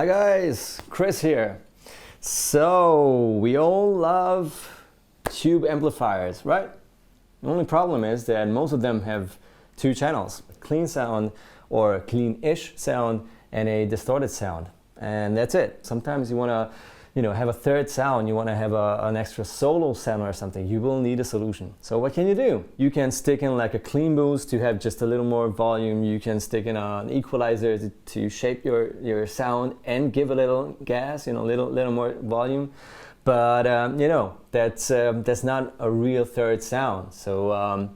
Hi guys, Kris here. So we all love tube amplifiers, right? The only problem is that most of them have two channels, clean sound or clean-ish sound and a distorted sound. And that's it. Sometimes you want to have a third sound, you want to have an extra solo sound or something, you will need a solution. So what can you do? You can stick in like a clean boost to have just a little more volume. You can stick in an equalizer to shape your sound and give a little gas, little more volume. But that's not a real third sound. So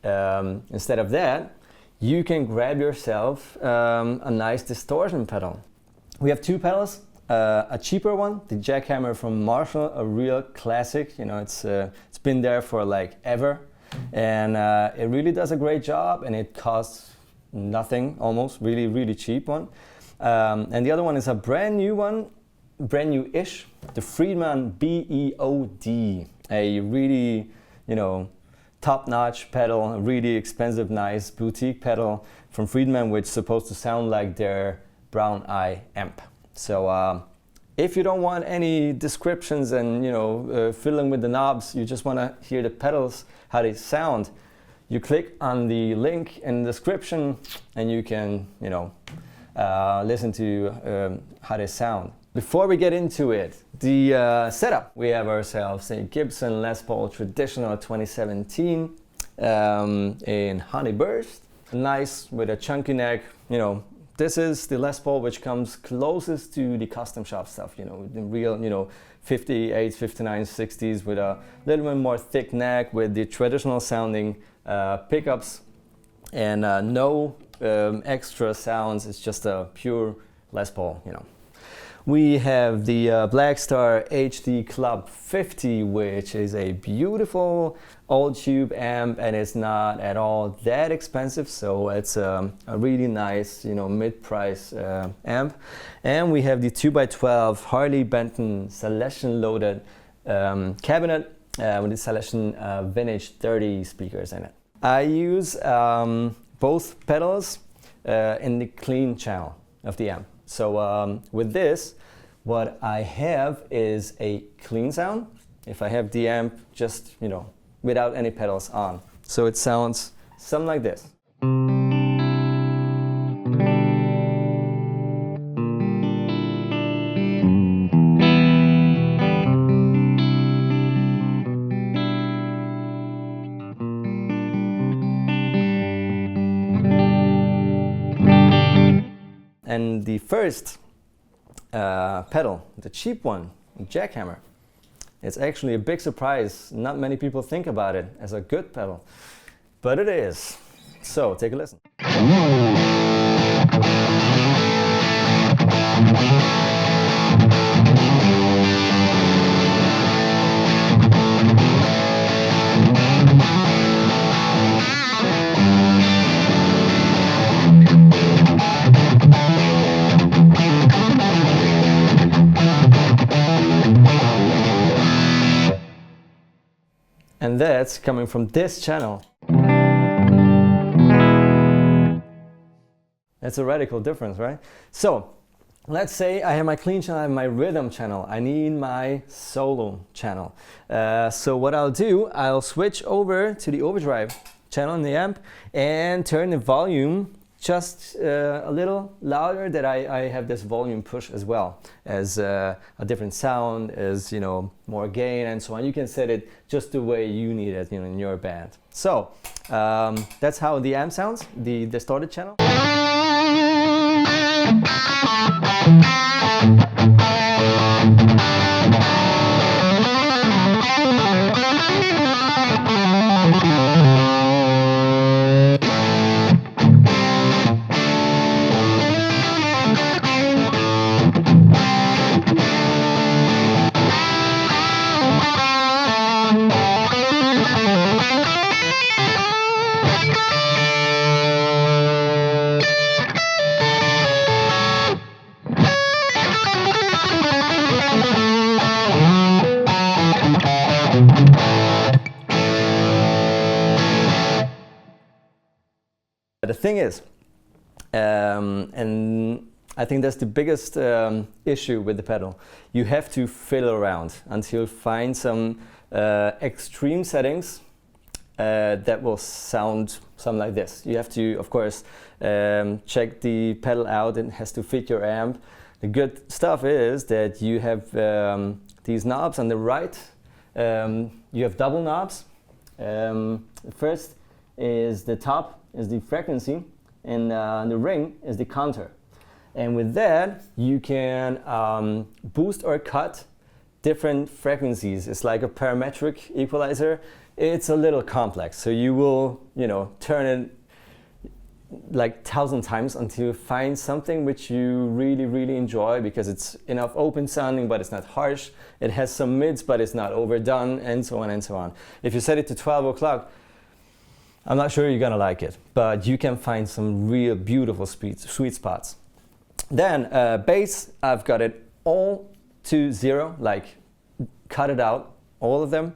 instead of that, you can grab yourself a nice distortion pedal. We have two pedals. A cheaper one, the Jackhammer from Marshall, a real classic. It's been there for like ever, and it really does a great job, and it costs nothing, almost, really cheap one. And the other one is a brand new-ish, the Friedman BEOD, a really top-notch pedal, a really expensive, nice boutique pedal from Friedman, which is supposed to sound like their Brown Eye amp. So if you don't want any descriptions and fiddling with the knobs, you just want to hear the pedals, how they sound, you click on the link in the description and you can listen to how they sound. Before we get into it, the setup, we have ourselves a Gibson Les Paul Traditional 2017 in Honey Burst, nice with a chunky neck. This is the Les Paul which comes closest to the custom shop stuff, the real, 58s, 59s, 60s with a little bit more thick neck with the traditional sounding pickups and no extra sounds. It's just a pure Les Paul, We have the Blackstar HD Club 50, which is a beautiful old tube amp, and it's not at all that expensive, so it's a really nice, mid-price amp. And we have the 2x12 Harley Benton Celestion loaded cabinet with the Celestion Vintage 30 speakers in it. I use both pedals in the clean channel of the amp. So with this, what I have is a clean sound if I have the amp just, without any pedals on. So it sounds something like this. And the first pedal, the cheap one, Jackhammer, it's actually a big surprise. Not many people think about it as a good pedal, but it is. So take a listen. And that's coming from this channel. That's a radical difference, right? So let's say I have my clean channel, I have my rhythm channel. I need my solo channel. So what I'll do, I'll switch over to the overdrive channel in the amp and turn the volume just a little louder, that I have this volume push as well as a different sound, as more gain and so on. You can set it just the way you need it in your band. So that's how the amp sounds, the distorted channel. The thing is, and I think that's the biggest issue with the pedal. You have to fiddle around until you find some extreme settings that will sound something like this. You have to, of course, check the pedal out. It has to fit your amp. The good stuff is that you have these knobs on the right. You have double knobs. First is the top, is the frequency, and the ring is the counter. And with that, you can boost or cut different frequencies. It's like a parametric equalizer. It's a little complex, so you will, turn it like 1,000 times until you find something which you really, really enjoy, because it's enough open sounding, but it's not harsh. It has some mids, but it's not overdone, and so on and so on. If you set it to 12 o'clock, I'm not sure you're gonna like it, but you can find some real beautiful sweet spots. Then bass, I've got it all to 0, like cut it out, all of them.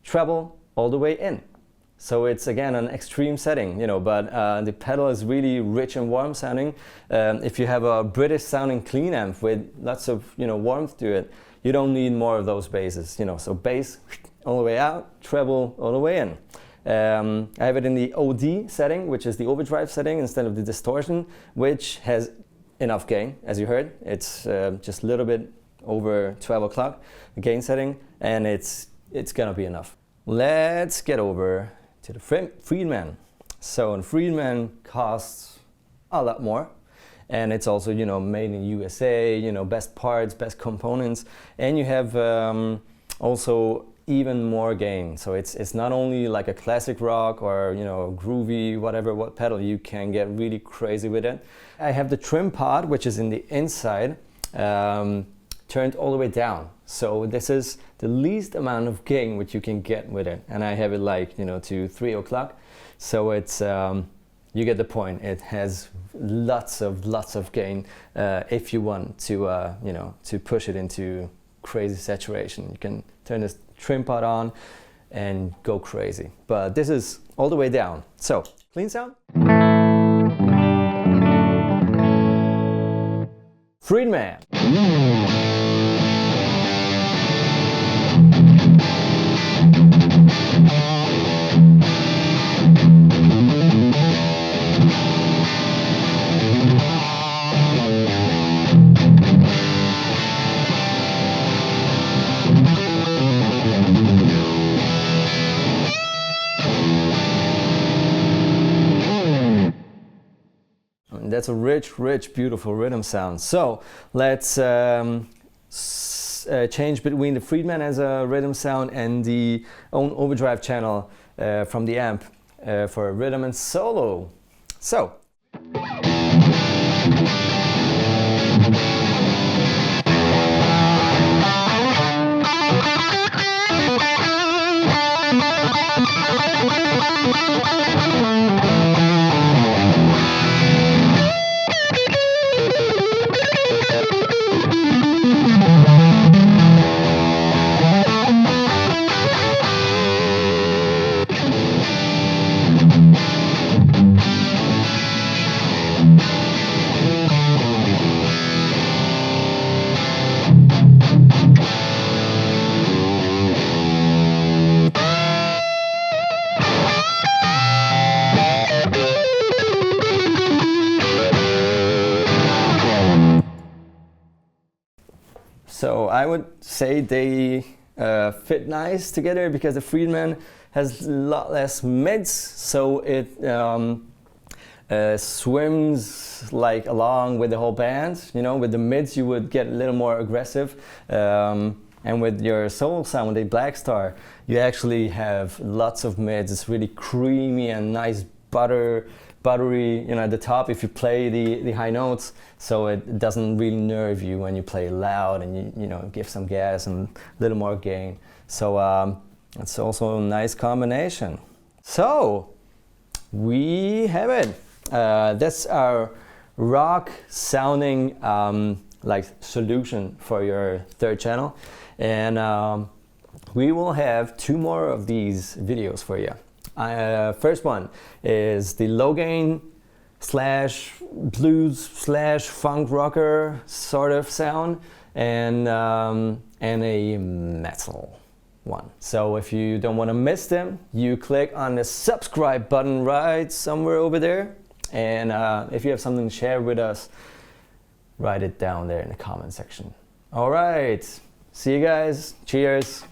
Treble all the way in. So it's again an extreme setting, but the pedal is really rich and warm sounding. If you have a British sounding clean amp with lots of warmth to it, you don't need more of those basses. So bass all the way out, treble all the way in. I have it in the OD setting, which is the overdrive setting instead of the distortion, which has enough gain, as you heard. It's just a little bit over 12 o'clock, the gain setting, and it's gonna be enough. Let's get over to the Friedman. So the Friedman costs a lot more, and it's also made in USA, best parts, best components, and you have also even more gain. So it's not only like a classic rock or groovy what pedal. You can get really crazy with it. I have the trim pod, which is in the inside, turned all the way down. So this is the least amount of gain which you can get with it, and I have it like to 3 o'clock. So it's you get the point. It has lots of gain if you want to to push it into crazy saturation. You can turn this trim pod on and go crazy. But this is all the way down. So clean sound. Friedman. That's a rich, beautiful rhythm sound. So let's change between the Friedman as a rhythm sound and the own overdrive channel from the amp for rhythm and solo. So. So I would say they fit nice together because the Friedman has a lot less mids, so it swims like along with the whole band. With the mids you would get a little more aggressive, and with your solo sound, with the Blackstar, you actually have lots of mids. It's really creamy and nice buttery, at the top if you play the high notes, so it doesn't really nerve you when you play loud and you give some gas and a little more gain. So it's also a nice combination. So we have it. That's our rock sounding like solution for your third channel, and we will have 2 more of these videos for you. First one is the low gain slash blues slash funk rocker sort of sound, and a metal one. So if you don't want to miss them, you click on the subscribe button right somewhere over there, and if you have something to share with us, write it down there in the comment section. All right, see you guys. Cheers.